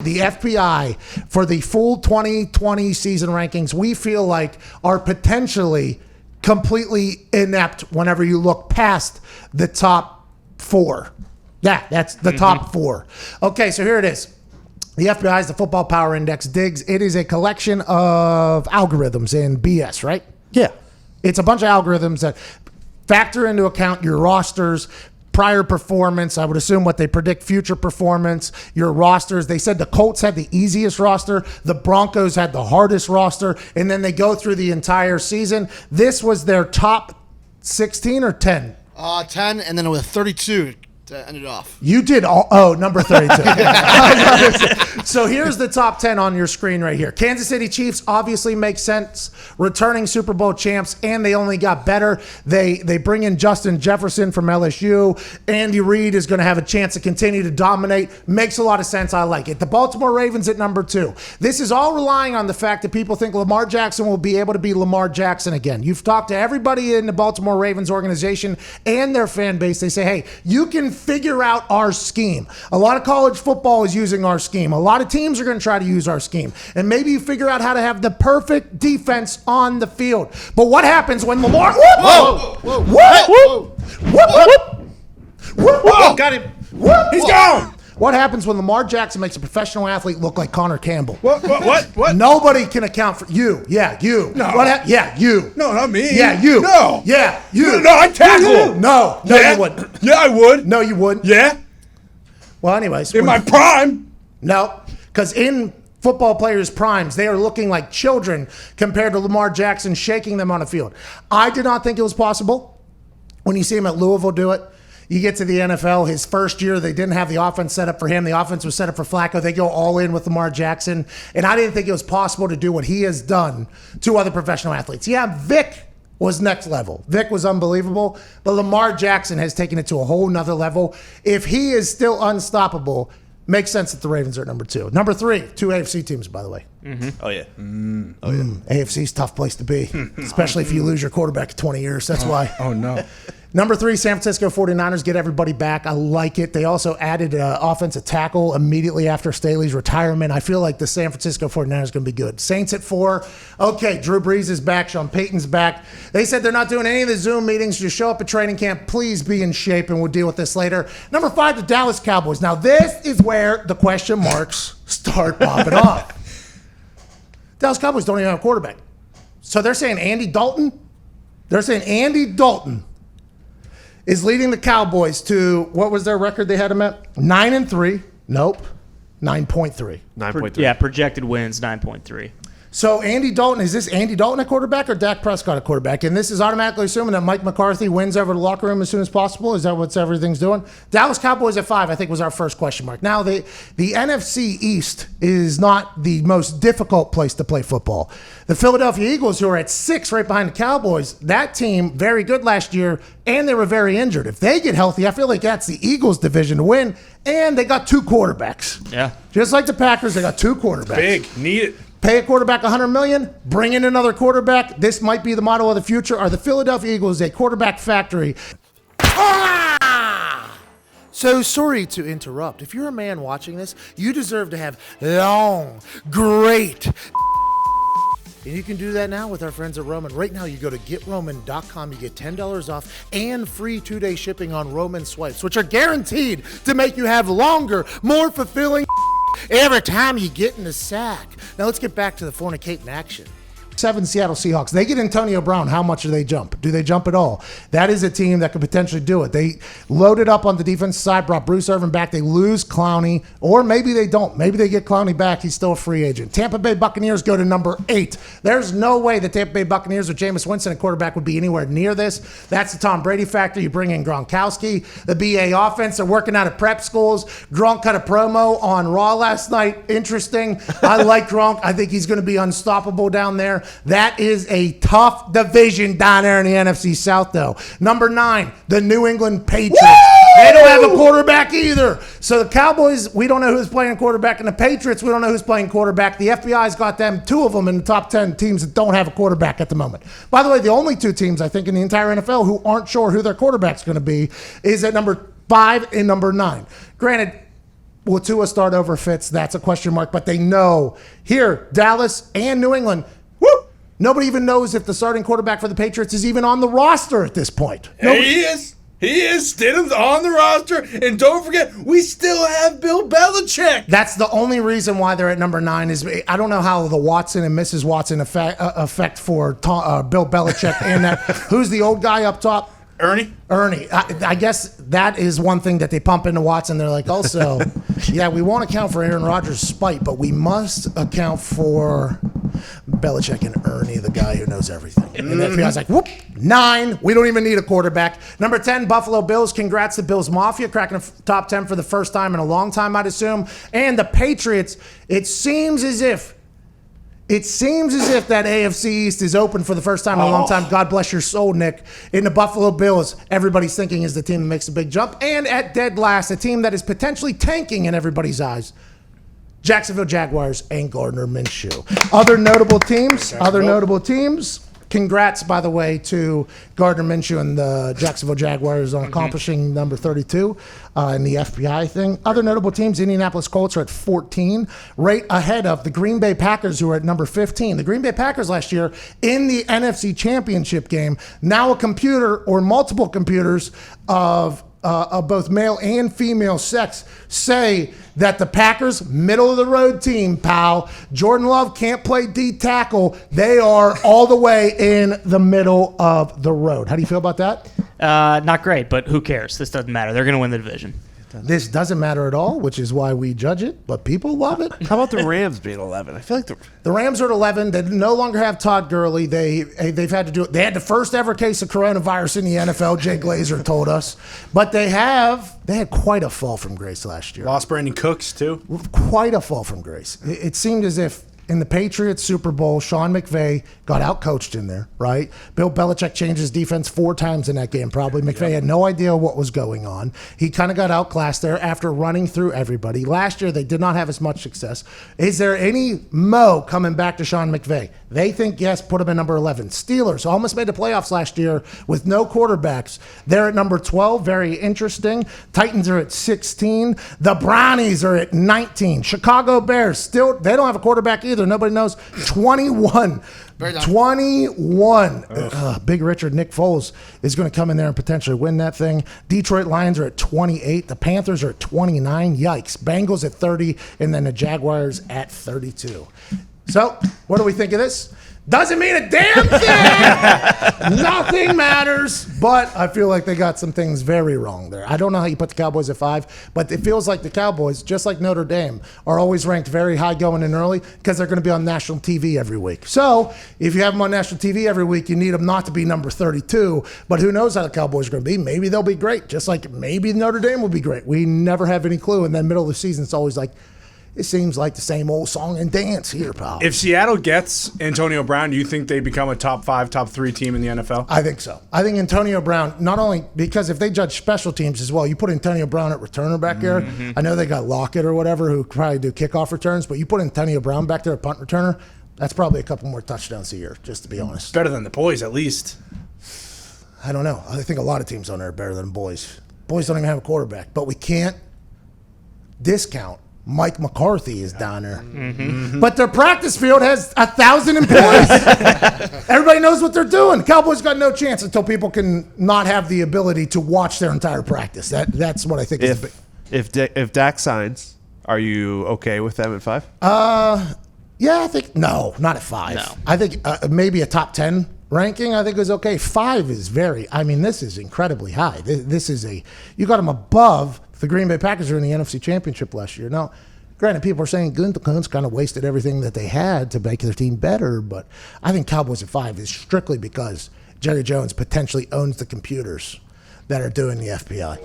the FBI, for the full 2020 season rankings, we feel like are potentially completely inept whenever you look past the top 4. Yeah, that's the top 4. Okay, so here it is. The FBI is the Football Power Index. Diggs, it is a collection of algorithms and BS, right? Yeah. It's a bunch of algorithms that factor into account your rosters, prior performance, I would assume what they predict future performance, your rosters. They said the Colts had the easiest roster, the Broncos had the hardest roster, and then they go through the entire season. This was their top 16 or 10? 10, and then with 32 to end it off. You did number 32. So here's the top 10 on your screen right here. Kansas City Chiefs obviously makes sense. Returning Super Bowl champs, and they only got better. They bring in Justin Jefferson from LSU. Andy Reid is going to have a chance to continue to dominate. Makes a lot of sense. I like it. The Baltimore Ravens at number 2. This is all relying on the fact that people think Lamar Jackson will be able to be Lamar Jackson again. You've talked to everybody in the Baltimore Ravens organization and their fan base. They say, hey, you can figure out our scheme. A lot of college football is using our scheme. A lot of teams are going to try to use our scheme. And maybe you figure out how to have the perfect defense on the field. But what happens when Lamar... Whoa, got him. He's gone. What happens when Lamar Jackson makes a professional athlete look like Connor Campbell? What? Nobody can account for you. Yeah, you. No. Yeah, you. No, not me. Yeah, you. No. Yeah, you. No, I tackle. No, Yeah. you wouldn't. Yeah, I would. No, you wouldn't. Yeah. Well, anyways. In my prime. No, because in football players' primes, they are looking like children compared to Lamar Jackson shaking them on a field. I did not think it was possible. When you see him at Louisville do it, you get to the NFL, his first year, they didn't have the offense set up for him. The offense was set up for Flacco. They go all in with Lamar Jackson. And I didn't think it was possible to do what he has done to other professional athletes. Yeah, Vic was next level. Vic was unbelievable. But Lamar Jackson has taken it to a whole nother level. If he is still unstoppable, makes sense that the Ravens are at number 2. Number 3, 2 AFC teams, by the way. Oh, yeah. AFC's a tough place to be, especially if you lose your quarterback in 20 years. That's why. Oh, no. Number 3, San Francisco 49ers get everybody back. I like it. They also added an offensive tackle immediately after Staley's retirement. I feel like the San Francisco 49ers are going to be good. Saints at 4. Okay, Drew Brees is back. Sean Payton's back. They said they're not doing any of the Zoom meetings. Just show up at training camp. Please be in shape, and we'll deal with this later. Number 5, the Dallas Cowboys. Now, this is where the question marks start popping off. Dallas Cowboys don't even have a quarterback. So they're saying Andy Dalton? They're saying Andy Dalton is leading the Cowboys to, what was their record they had him at? 9-3. Nope. 9.3. 9.3. Yeah, projected wins 9.3. So Andy Dalton, is this Andy Dalton a quarterback or Dak Prescott a quarterback? And this is automatically assuming that Mike McCarthy wins over the locker room as soon as possible. Is that what everything's doing? Dallas Cowboys at 5, I think, was our first question mark. Now, the NFC East is not the most difficult place to play football. The Philadelphia Eagles, who are at 6 right behind the Cowboys, that team, very good last year, and they were very injured. If they get healthy, I feel like that's the Eagles' division to win, and they got 2 quarterbacks. Yeah. Just like the Packers, they got 2 quarterbacks. Big. Need it. Pay a quarterback $100 million, bring in another quarterback. This might be the model of the future. Are the Philadelphia Eagles a quarterback factory? So sorry to interrupt. If you're a man watching this, you deserve to have long, great. And you can do that now with our friends at Roman. Right now, you go to GetRoman.com. You get $10 off and free 2-day shipping on Roman swipes, which are guaranteed to make you have longer, more fulfilling every time you get in the sack. Now let's get back to the fornicating action. 7 Seattle Seahawks. They get Antonio Brown. How much do they jump? Do they jump at all? That is a team that could potentially do it. They loaded up on the defensive side, brought Bruce Irvin back. They lose Clowney, or maybe they don't. Maybe they get Clowney back. He's still a free agent. Tampa Bay Buccaneers go to number 8. There's no way the Tampa Bay Buccaneers with Jameis Winston at quarterback would be anywhere near this. That's the Tom Brady factor. You bring in Gronkowski, the BA offense. They're working out of prep schools. Gronk cut a promo on Raw last night. Interesting. I like Gronk. I think he's going to be unstoppable down there. That is a tough division down there in the NFC South, though. Number 9, the New England Patriots. Woo! They don't have a quarterback either. So the Cowboys, we don't know who's playing quarterback, and the Patriots, we don't know who's playing quarterback. The FBI's got them, 2 of them in the top 10 teams that don't have a quarterback at the moment. By the way, the only 2 teams, I think, in the entire NFL who aren't sure who their quarterback's going to be is at number 5 and number 9. Granted, will Tua start over Fitz? That's a question mark. But they know here, Dallas and New England, nobody even knows if the starting quarterback for the Patriots is even on the roster at this point. He is. He is. Stidham's on the roster. And don't forget, we still have Bill Belichick. That's the only reason why they're at number 9 is I don't know how the Watson and Mrs. Watson affect for Bill Belichick and that. Who's the old guy up top? Ernie. I guess that is one thing that they pump into Watson. They're like, also, yeah, we won't account for Aaron Rodgers' spite, but we must account for Belichick and Ernie, the guy who knows everything. And the FBI's like, whoop, 9. We don't even need a quarterback. Number 10, Buffalo Bills. Congrats to Bills Mafia, cracking a top 10 for the first time in a long time, I'd assume. And the Patriots, it seems as if that AFC East is open for the first time in a long time. God bless your soul, Nick. In the Buffalo Bills, everybody's thinking is the team that makes a big jump. And at dead last, a team that is potentially tanking in everybody's eyes. Jacksonville Jaguars and Gardner Minshew. Other notable teams. Congrats, by the way, to Gardner Minshew and the Jacksonville Jaguars on accomplishing number 32 in the FBI thing. Other notable teams, Indianapolis Colts are at 14, right ahead of the Green Bay Packers, who are at number 15. The Green Bay Packers last year in the NFC Championship game, now a computer or multiple computers of both male and female sex say that the Packers, middle of the road team, pal. Jordan Love can't play D tackle. They are all the way in the middle of the road. How do you feel about that? Not great, but who cares? This doesn't matter. They're going to win the division. This doesn't matter at all, which is why we judge it, but people love it. How about the Rams being 11? I feel like the Rams are at 11. They no longer have Todd Gurley. They've had to do it. They had the first ever case of coronavirus in the NFL, Jay Glazer told us. But they had quite a fall from grace last year. Lost Brandon Cooks, too. Quite a fall from grace. It seemed as if in the Patriots Super Bowl, Sean McVay got out-coached in there, right? Bill Belichick changed his defense 4 times in that game, probably. McVay had no idea what was going on. He kind of got outclassed there after running through everybody. Last year, they did not have as much success. Is there any mo coming back to Sean McVay? They think, yes, put him at number 11. Steelers almost made the playoffs last year with no quarterbacks. They're at number 12, very interesting. Titans are at 16. The Brownies are at 19. Chicago Bears, still, they don't have a quarterback either. Nobody knows. 21. 21. Big Richard, Nick Foles, is going to come in there and potentially win that thing. Detroit Lions are at 28. The Panthers are at 29. Yikes. Bengals at 30. And then the Jaguars at 32. So, what do we think of this? Doesn't mean a damn thing. Nothing matters. But I feel like they got some things very wrong there. I don't know how you put the Cowboys at 5, but it feels like the Cowboys, just like Notre Dame, are always ranked very high going in early because they're going to be on national TV every week. So if you have them on national TV every week, you need them not to be number 32. But who knows how the Cowboys are going to be? Maybe they'll be great, just like maybe Notre Dame will be great. We never have any clue. And then middle of the season, it's always like, it seems like the same old song and dance here, pal. If Seattle gets Antonio Brown, do you think they become a top 5, top 3 team in the NFL? I think so. I think Antonio Brown, not only because if they judge special teams as well, you put Antonio Brown at returner back there. I know they got Lockett or whatever who probably do kickoff returns, but you put Antonio Brown back there at punt returner, that's probably a couple more touchdowns a year, just to be honest. Better than the boys, at least. I don't know. I think a lot of teams on there are better than boys. Boys don't even have a quarterback, but we can't discount Mike McCarthy is down there. But their practice field has 1,000 employees. Everybody knows what they're doing. Cowboys got no chance until people can not have the ability to watch their entire practice. That's what I think is big. If Dak signs, are you okay with them at 5? Yeah, I think no, not at 5. No. I think maybe a top 10 ranking. I think is okay. 5 is this is incredibly high. This is you got them above the Green Bay Packers are in the NFC Championship last year. Now, granted, people are saying Gutekunst kind of wasted everything that they had to make their team better, but I think Cowboys at 5 is strictly because Jerry Jones potentially owns the computers that are doing the FBI.